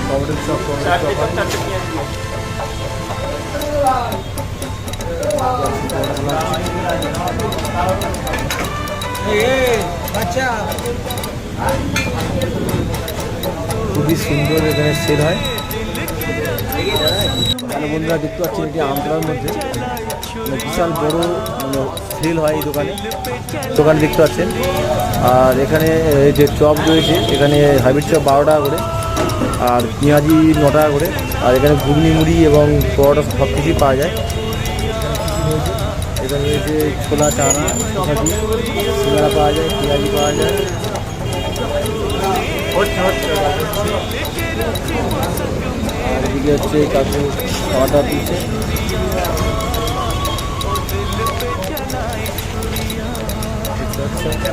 টমেটোর চপ খুবই সুন্দর এখানে সেল হয়। বন্ধুরা দেখতে পাচ্ছেন এটি আমতলার মধ্যে বিশাল বড় সেল হয় এই দোকান দেখতে পাচ্ছেন। আর এখানে যে চপ রয়েছে, এখানে হাইব্রিড চপ 12 টাকা করে, আর পেঁয়াজি 9 টাকা করে, আর এখানে ঘুগনি মুড়ি এবং পরোটা সব কিছুই পাওয়া যায়। এখানে রয়েছে ছোলা চানা, সিঙ্গাড়া পাওয়া যায়, পেঁয়াজি পাওয়া যায়। আর এদিকে হচ্ছে কাকু খাওয়া দিচ্ছে।